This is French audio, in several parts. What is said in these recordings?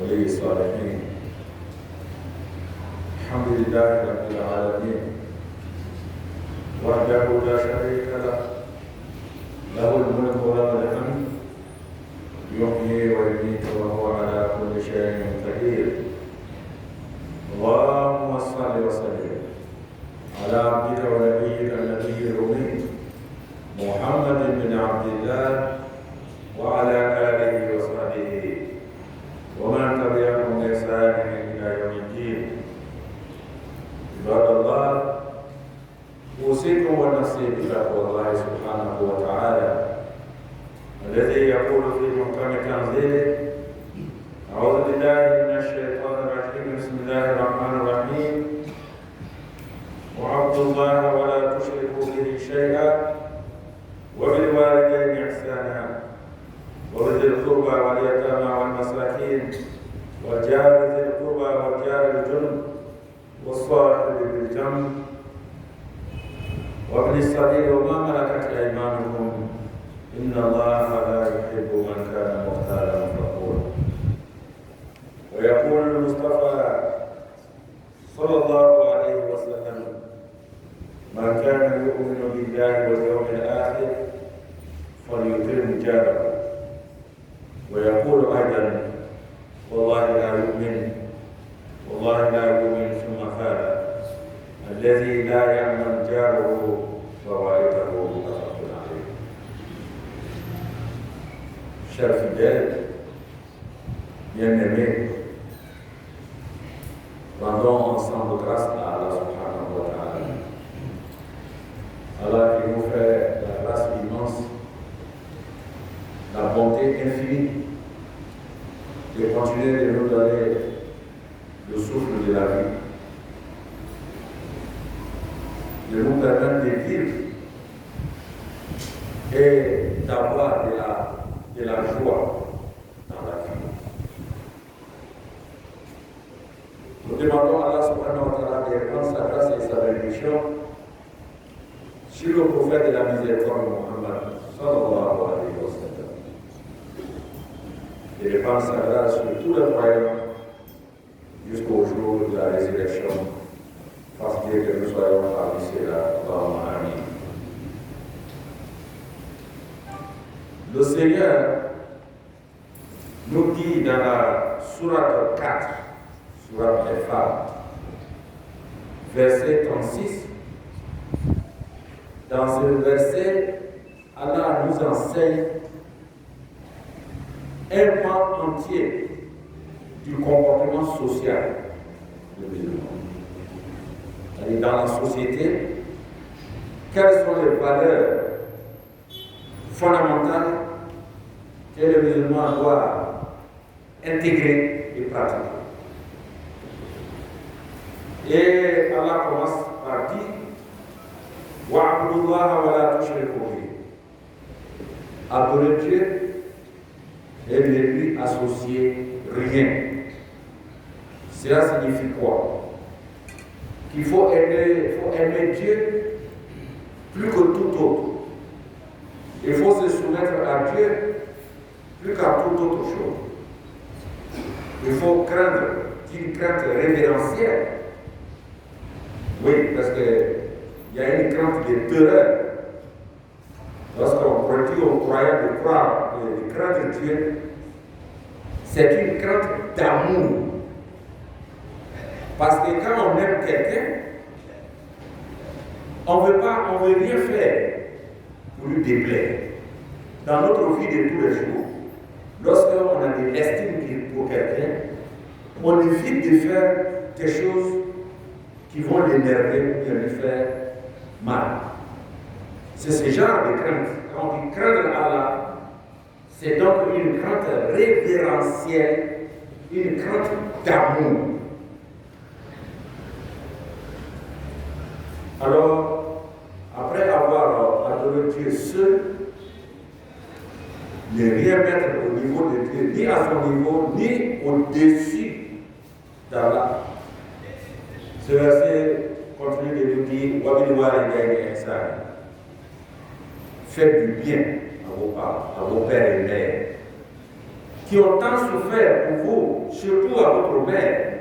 ولي الصالحين. الحمد لله رب العالمين وحده لا شريك له، له الملك وله الحمد، يحيي ويميت وهو على كل شيء قدير. اللهم صل وسلم على عبدك ونبيك النبي الأمي محمد بن عبد الله وعلى آله وصحبه ومن تبعهم بإحسان إلى يوم الدين. عباد الله، أوصيكم ونفسي بتقوى الله سبحانه وتعالى الذي يقول في محكم تنزيله: أعوذ بالله من الشيطان الرجيم، بسم الله الرحمن الرحيم، وعبدوا الله ولا تشركوا به شيئا وبالوالدين إحسانا وبذي القربى واليتامى والمساكين والجار ذي القربى والجار الجنب والصاحب بالجنب وابن السبيل وما ملكت أيمانكم إن الله لا يحب من كان مختالا فخورا. ويقول المصطفى صلى الله عليه وسلم: من كان يؤمن بالله واليوم الآخر فليكرم جاره. ويقول أيضا: والله لا يؤمن ثم قال: الذي لا يأمن جاره فوائده. متفق عليه. Chers fidèles, bien-aimés, rendons ensemble grâce à Allah subhanahu wa ta'ala. Allah qui nous fait la grâce immense, la bonté infinie de continuer de nous donner le souffle de la vie, de nous permettre de vivre et d'avoir de la joie dans la vie. Nous demandons à Allah subhanahu wa ta'ala de répandre sa grâce et sa bénédiction sur le prophète de la miséricorde Muhammad sallallahu alayhi wa sallam, et de répandre sa grâce sur tous les croyants jusqu'au jour de la résurrection. Parce que nous soyons parmi ceux-là. Amen. Le Seigneur nous dit dans la sourate 4, sourate des femmes, verset 36, dans ce verset, Allah nous enseigne un pan entier du comportement social du musulman. C'est-à-dire dans la société, quelles sont les valeurs fondamentales que le musulman doit intégrer et pratiquer. Et Allah commence par dire: Wa'budullaha wa la tushriku bihi. Adorer Dieu et ne lui associer rien. Cela signifie quoi? Qu'il faut aimer Dieu plus que tout autre. Il faut se soumettre à Dieu plus qu'à toute autre chose. Il faut craindre d'une crainte révérentielle. Oui, parce qu'il y a une crainte de terreur. Lorsqu'on dit aux croyants de croire et de craindre Dieu, c'est une crainte d'amour. Parce que quand on aime quelqu'un, on ne veut rien faire pour lui déplaire. Dans notre vie de tous les jours, lorsqu'on a de l'estime pour quelqu'un, on évite de faire des choses qui vont l'énerver ou bien lui faire mal. C'est ce genre de crainte. Quand on dit craindre Allah, c'est donc une crainte révérentielle, une crainte d'amour. Alors, après avoir adoré Dieu seul, ne rien mettre au niveau de Dieu, ni à son niveau, ni au-dessus d'Allah. Ce verset continue de nous dire: Wabil-walidayni ihsana. Faites du bien à vos parents, à vos pères et mères, qui ont tant souffert pour vous, surtout à votre mère.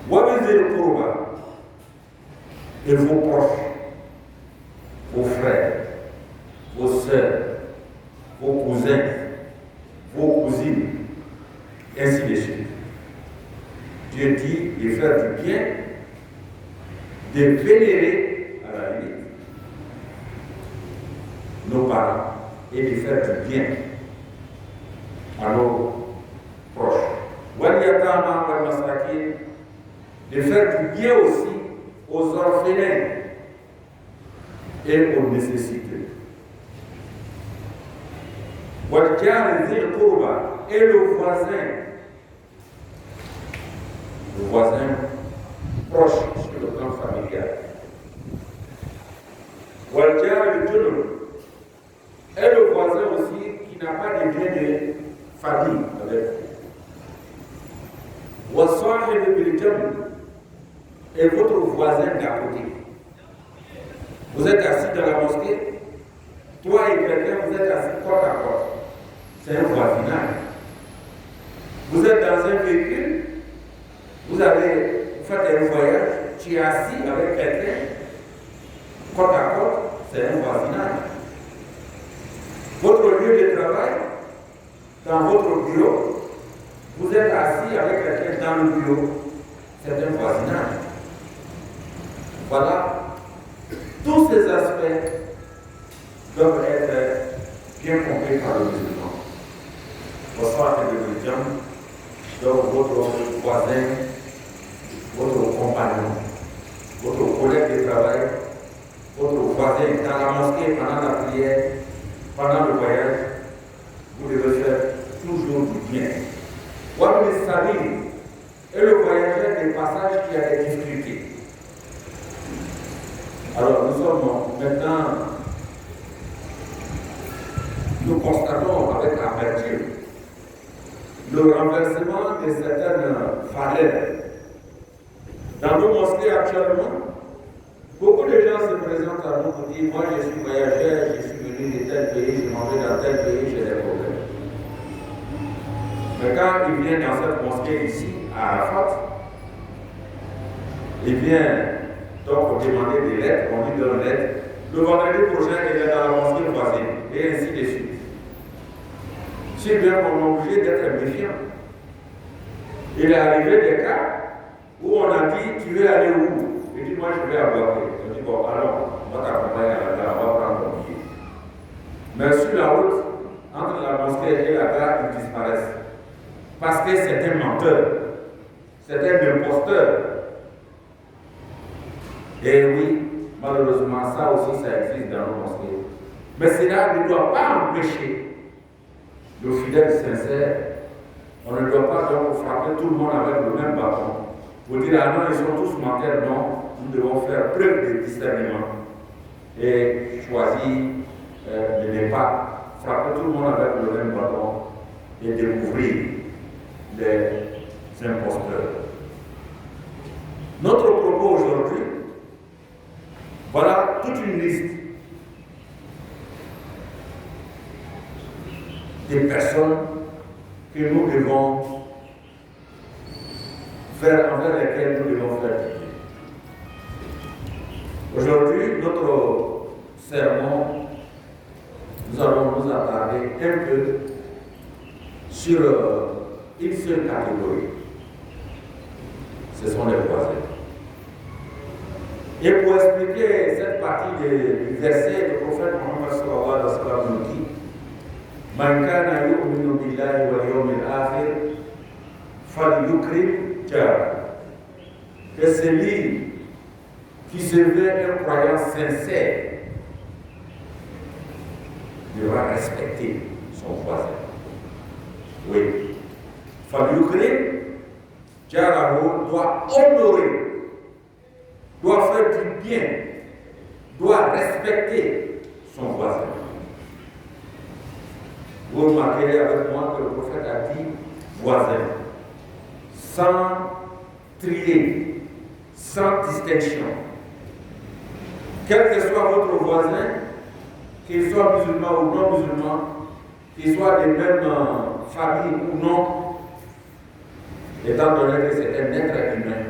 Wabizil Kourba et vos proches, vos frères, vos sœurs, vos cousins, vos cousines, ainsi de suite. Dieu dit de faire du bien, de vénérer à la limite nos parents et de faire du bien à nos proches. Waliyatama wal masakin, de faire du bien aussi aux orphelins et aux nécessités. Waljar zil qurba, et le voisin proche sur le plan familial. Waljar al-junub, et le voisin aussi qui n'a pas de lien de famille avec vous. Wasahib bil-jamb, et votre voisin d'à côté. Vous êtes assis dans la mosquée, toi et quelqu'un, vous êtes assis côte à côte. C'est un voisinage. Vous êtes dans un véhicule, vous faites un voyage, tu es assis avec quelqu'un, côte à côte, c'est un voisinage. Votre lieu de travail, dans votre bureau, vous êtes assis avec quelqu'un dans le bureau, c'est un voisinage. Voilà, tous ces aspects doivent être bien compris par le musulman. Bonsoir, les gens, donc votre voisin, votre compagnon, votre collègue de travail, votre voisin dans la mosquée pendant la prière, pendant le voyage, vous devez faire toujours du bien. Voilà le salut et le voyageur des passages qui a des difficultés. Alors nous sommes maintenant, nous constatons avec amertume le renversement de certaines valeurs. Dans nos mosquées actuellement, beaucoup de gens se présentent à nous pour dire moi je suis voyageur, je suis venu de tel pays, je m'en vais dans tel pays, j'ai des problèmes. Mais quand il vient dans cette mosquée ici, à Arafat, il vient donc demander des lettres, on lui donne lettres. Le vendredi prochain, il est dans la mosquée voisine, et ainsi de suite. S'il vient, on est obligé d'être méfiant. Il est arrivé des cas où on a dit, tu veux aller où? Il dit, moi je vais à Boaké. On dit, bon, alors, on va t'accompagner à la gare, on va prendre ton billet. Mais sur la route, entre la mosquée et la gare, ils disparaissent. Parce que c'est un menteur, c'est un imposteur. Et oui, malheureusement, ça aussi, ça existe dans nos mosquées. Mais cela ne doit pas empêcher le fidèle sincère. On ne doit pas donc frapper tout le monde avec le même bâton. Pour dire, ah non, ils sont tous menteurs. Non, nous devons faire preuve de discernement et choisir de ne pas frapper tout le monde avec le même bâton et découvrir les imposteurs. Notre propos aujourd'hui, voilà toute une liste des personnes que nous devons faire, envers lesquelles nous devons faire du bien. Aujourd'hui, notre sermon, nous allons nous attarder un peu sur une seule catégorie. Ce sont les voisins. Et pour expliquer cette partie du verset, le prophète Mohammed sallallahu alayhi wa sallam nous dit Man kana yu'minu billahi wal yawmil akhir falyukrim jara. Que celui qui se veut un croyant sincère devra respecter son voisin. Oui. Falyukrim jara doit honorer, doit faire du bien, doit respecter son voisin. Vous remarquerez avec moi que le prophète a dit voisin, sans trier, sans distinction. Quel que soit votre voisin, qu'il soit musulman ou non musulman, qu'ils soient des mêmes familles ou non, étant donné que c'est un être humain,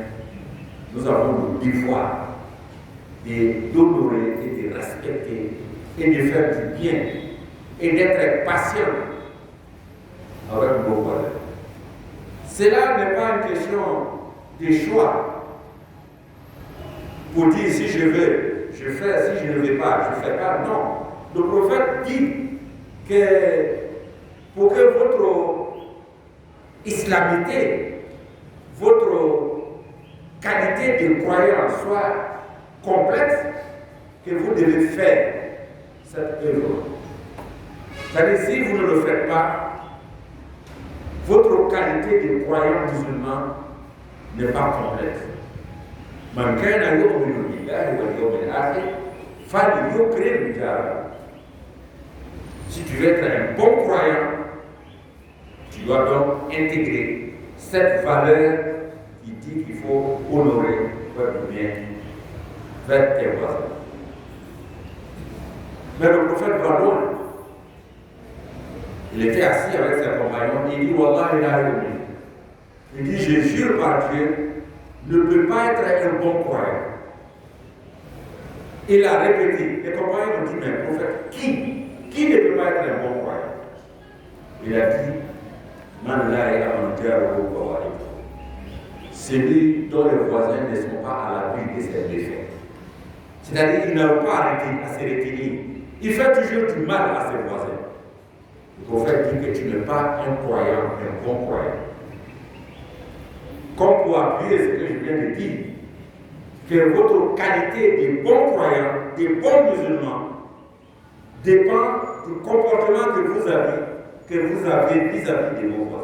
nous avons le devoir d'honorer et de respecter et de faire du bien et d'être patient avec nos voisins. Cela n'est pas une question de choix pour dire si je veux, je fais, si je ne veux pas, je ne fais pas. Non. Le prophète dit que pour que votre islamité, votre qualité de croyant soit complète, que vous devez faire cette œuvre. C'est-à-dire, si vous ne le faites pas, votre qualité de croyant musulman n'est pas complète. Si tu veux être un bon croyant, tu dois donc intégrer cette valeur qui dit qu'il faut honorer, faire du bien, vers tes voisins. Mais le prophète va loin. Il était assis avec ses compagnons, il dit Wallah il a aimé. Il dit je jure par Dieu, ne peut pas être un bon croyant. Il a répété, les compagnons ont dit mais prophète, qui ne peut pas être un bon croyant? Il a dit Man la celui dont les voisins ne sont pas à l'abri de ses méfaits. C'est-à-dire qu'il n'a pas arrêté à se retenir. Il fait toujours du mal à ses voisins. Le prophète dit que tu n'es pas un croyant, un bon croyant. Comme pour appuyer ce que je viens de dire, que votre qualité de bon croyant, de bon musulman, dépend du comportement que vous avez vis-à-vis de vos voisins.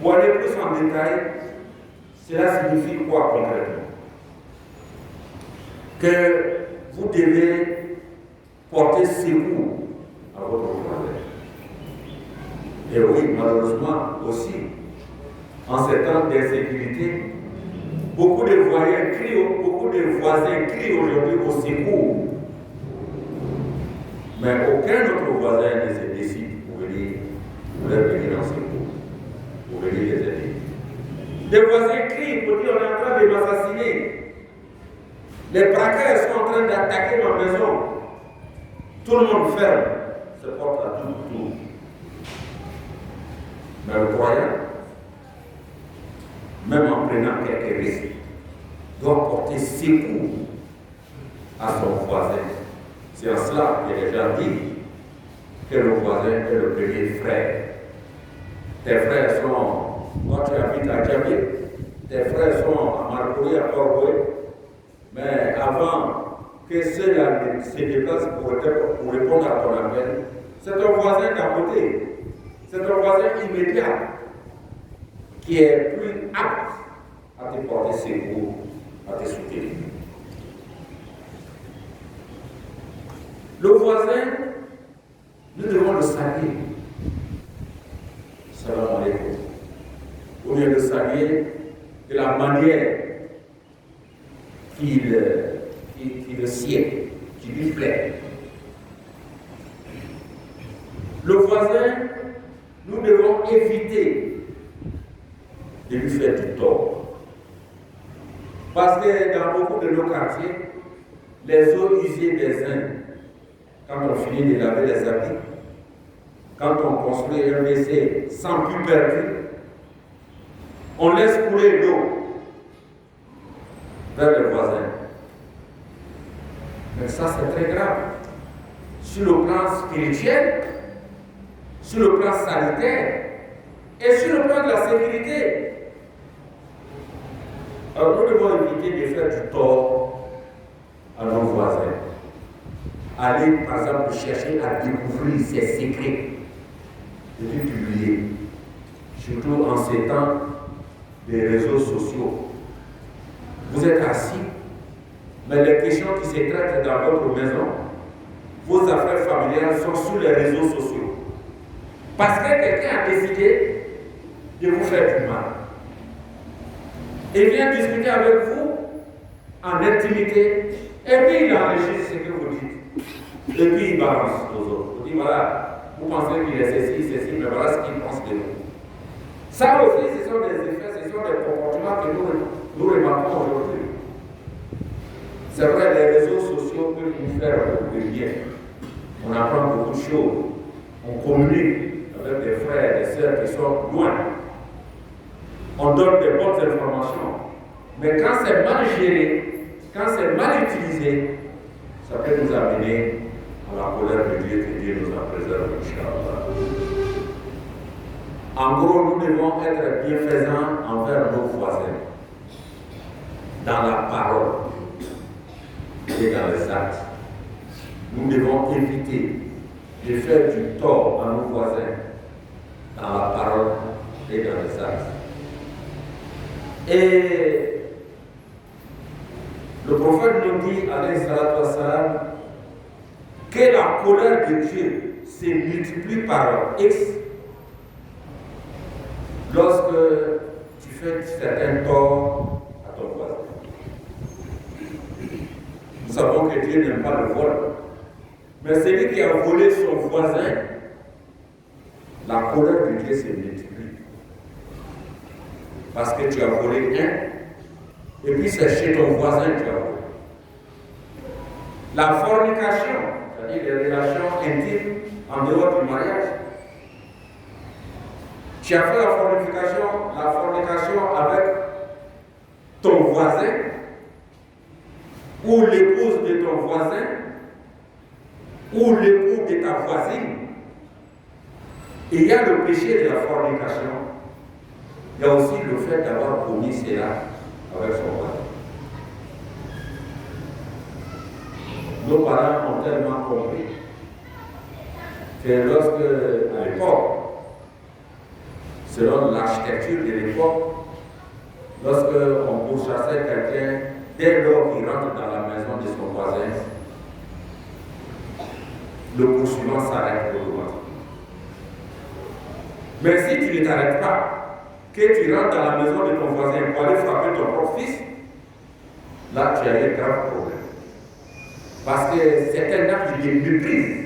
Pour aller plus en détail, cela signifie quoi concrètement? Que vous devez porter secours à votre voisin. Et oui, malheureusement aussi, en ces temps d'insécurité, beaucoup de voisins crient aujourd'hui au secours. Mais aucun autre voisin ne se décide pour venir en secours, pour venir les aider. Des voisins crient pour dire on est en train de m'assassiner. Les braqueurs sont en train d'attaquer ma maison. Tout le monde ferme ses portes à tout. Mais le croyant, même en prenant quelques risques, doit porter secours à son voisin. C'est en cela que les gens disent que le voisin est le premier frère. Tes frères sont, quand tu habites à Djamé, tes frères sont à Marcouri, à Corbeil, mais avant que ceux-là se déplacent pour répondre à ton appel, c'est ton voisin d'à côté. C'est un voisin immédiat qui est plus apte à te porter secours, à te soutenir. Le voisin, nous devons le saluer. Salam alaikum. Au lieu de le saluer de la manière qui le sied, qui lui plaît. Le voisin, nous devons éviter de lui faire du tort. Parce que dans beaucoup de nos quartiers, les eaux usées des uns, quand on finit de laver les habits, quand on construit un WC sans plus perdu, on laisse couler l'eau vers le voisin. Mais ça, c'est très grave. Sur le plan spirituel, sur le plan sanitaire et sur le plan de la sécurité. Alors nous devons éviter de faire du tort à nos voisins. Aller, par exemple, chercher à découvrir ses secrets, de les publier, surtout en ces temps des réseaux sociaux. Vous êtes assis, mais les questions qui se traitent dans votre maison, vos affaires familiales sont sur les réseaux sociaux. Parce que quelqu'un a décidé de vous faire du mal. Il vient discuter avec vous en intimité, et puis il enregistre ce que vous dites. Et puis il balance aux autres. Il dit voilà, vous pensez qu'il est ceci, mais voilà ce qu'il pense de nous. Ça aussi, ce sont des effets, ce sont des comportements que nous remarquons aujourd'hui. C'est vrai, les réseaux sociaux peuvent nous faire beaucoup de bien. On apprend beaucoup de choses. On communique avec des frères et des sœurs qui sont loin. On donne des bonnes informations. Mais quand c'est mal géré, quand c'est mal utilisé, ça peut nous amener à la colère de Dieu que Dieu nous a préservé. En gros, nous devons être bienfaisants envers nos voisins, dans la parole et dans les actes. Nous devons éviter de faire du tort à nos voisins, dans la parole et dans les actes. Et le prophète nous dit, alayhi salatu wassalam, que la colère de Dieu se multiplie par X lorsque tu fais certains torts à ton voisin. Nous savons que Dieu n'aime pas le vol. Mais celui qui a volé son voisin, la colère de Dieu se multiplie. Parce que tu as volé un, et puis c'est chez ton voisin que tu as volé. La fornication, c'est-à-dire les relations intimes en dehors du mariage. Tu as fait la fornication avec ton voisin, ou l'épouse de ton voisin, ou l'époux de ta voisine. Et il y a le péché de la fornication. Il y a aussi le fait d'avoir commis cela avec son voisin. Nos parents ont tellement compris que lorsque, à l'époque, selon l'architecture de l'époque, lorsqu'on pourchassait quelqu'un, dès lors qu'il rentre dans la maison de son voisin, le poursuivant s'arrête automatiquement. Mais si tu ne t'arrêtes pas, que tu rentres dans la maison de ton voisin pour aller frapper ton propre fils, là tu as un grave problème. Parce que c'est un acte de méprise.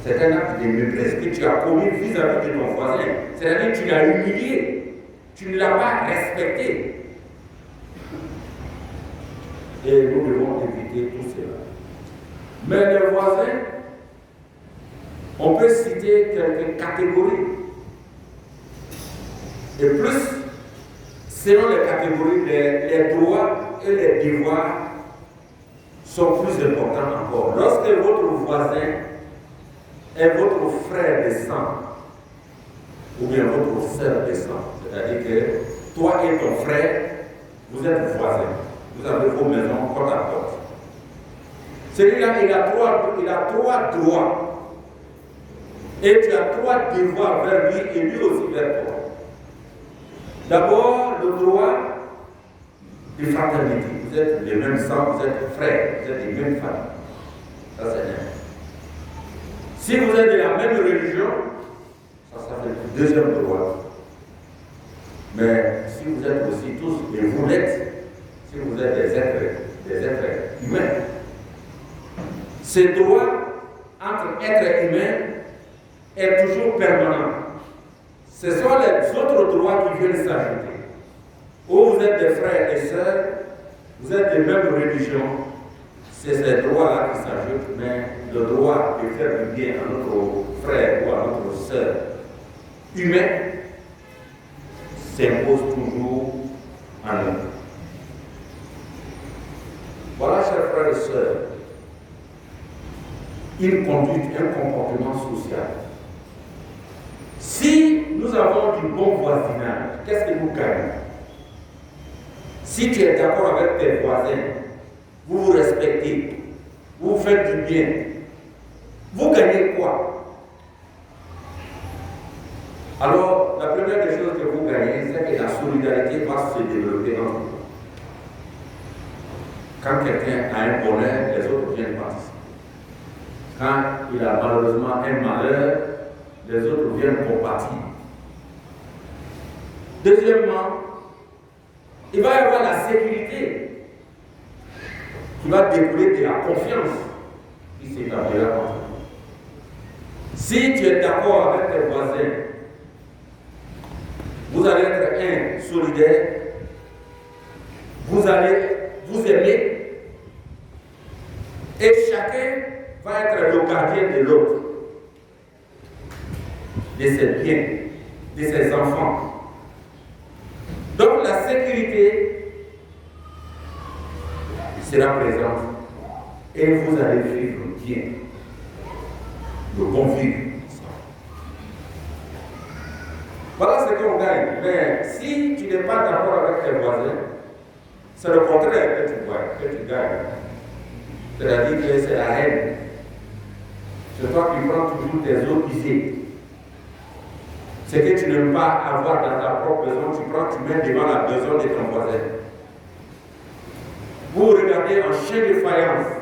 C'est un acte de méprise que tu as commis vis-à-vis de ton voisin. C'est-à-dire que tu l'as humilié. Tu ne l'as pas respecté. Et nous devons éviter tout cela. Mais les voisins, on peut citer quelques catégories. Et plus, selon les catégories, les droits et les devoirs sont plus importants encore. Lorsque votre voisin est votre frère de sang, ou bien votre sœur de sang, c'est-à-dire que toi et ton frère, vous êtes voisins, vous avez vos maisons côte à côte. Celui-là, il a trois droits. Et tu as trois devoirs vers lui et lui aussi vers toi. D'abord, le droit de fraternité. Vous êtes les mêmes sang, vous êtes frères, vous êtes les mêmes familles. Ça, c'est bien. Si vous êtes de la même religion, ça fait le deuxième droit. Mais si vous êtes aussi tous, et vous l'êtes, si vous êtes des êtres humains, ces droits entre êtres humains est toujours permanent. Ce sont les autres droits qui viennent s'ajouter. Ou vous êtes des frères et sœurs, vous êtes des mêmes religions, c'est ces droits-là qui s'ajoutent, mais le droit de faire du bien à notre frère ou à notre sœur humain s'impose toujours à nous. Voilà, chers frères et sœurs, une conduite, un comportement social. Si nous avons du bon voisinage, qu'est-ce que nous gagnons? Si tu es d'accord avec tes voisins, vous vous respectez, vous faites du bien, vous gagnez quoi? Alors, la première des choses que vous gagnez, c'est que la solidarité va se développer entre vous. Quand quelqu'un a un bonheur, les autres viennent participer. Quand il a malheureusement un malheur, les autres viennent compatir. Deuxièmement, il va y avoir la sécurité qui va découler de la confiance. s'établira entre vous. Si tu es d'accord avec tes voisins, vous allez être solidaire, vous allez vous aimer, et chacun va être le gardien de l'autre, de ses biens, de ses enfants. Donc la sécurité sera présente et vous allez vivre bien, le bon vivre. Voilà ce qu'on gagne. Mais si tu n'es pas d'accord avec tes voisins, c'est le contraire que tu gagnes. C'est-à-dire que c'est la haine. C'est toi qui prends toujours tes eaux usées. Ce que tu n'aimes pas avoir dans ta propre maison, tu mets devant la maison de ton voisin. Vous regardez un chien de faïence.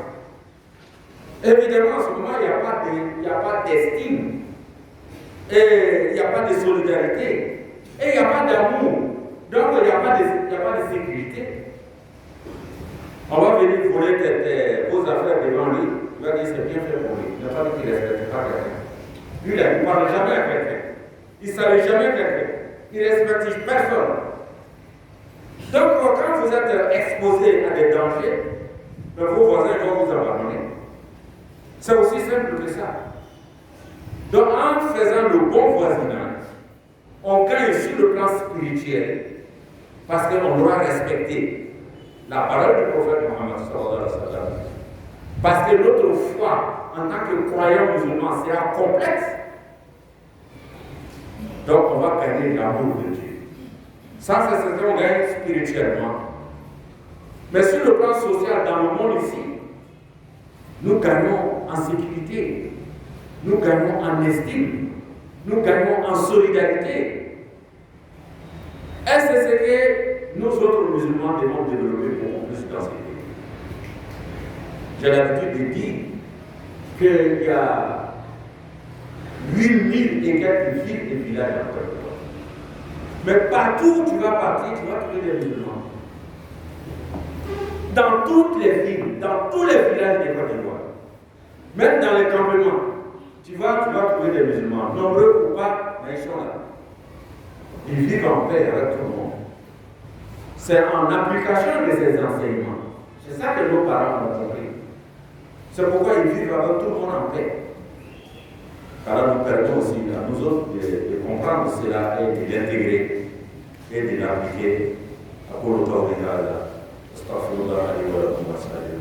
Évidemment, en ce moment, il n'y a pas d'estime. Et il n'y a pas de solidarité. Et il n'y a pas d'amour. Donc, il n'y a pas de sécurité. On va venir voler vos affaires devant lui. Il va dire c'est bien fait pour lui. Il n'a pas dit qu'il ne respecte pas quelqu'un. Lui, il ne parle jamais à quelqu'un. Il ne salue jamais quelqu'un. Il ne respecte personne. Donc, quand vous êtes exposé à des dangers, vos voisins vont vous abandonner. C'est aussi simple que ça. Donc, en faisant le bon voisinage, on gagne sur le plan spirituel parce qu'on doit respecter la parole du prophète Mohammed sallallahu alayhi wa sallam. Parce que notre foi en tant que croyant musulman sera complexe. Donc, on va gagner l'amour de Dieu. Ça, c'est ce qu'on gagne spirituellement. Mais sur le plan social, dans le monde ici, nous gagnons en sécurité, nous gagnons en estime, nous gagnons en solidarité. Et c'est ce que nous autres musulmans devons développer beaucoup plus dans ce pays. J'ai l'habitude de dire qu'il y a 8000 et quelques villes et villages en Côte d'Ivoire. Mais partout où tu vas partir, tu vas trouver des musulmans. Dans toutes les villes, dans tous les villages de Côte d'Ivoire, même dans les campements, tu vas trouver des musulmans. Nombreux ou pas, mais ils sont là. Ils vivent en paix avec tout le monde. C'est en application de ces enseignements. C'est ça que nos parents ont compris. C'est pourquoi ils vivent avec tout le monde en paix. Alors nous permettons aussi à nous autres de comprendre cela et de l'intégrer et de l'appliquer. أقول قولي هذا أستغفر الله لي ولكم وأستغفر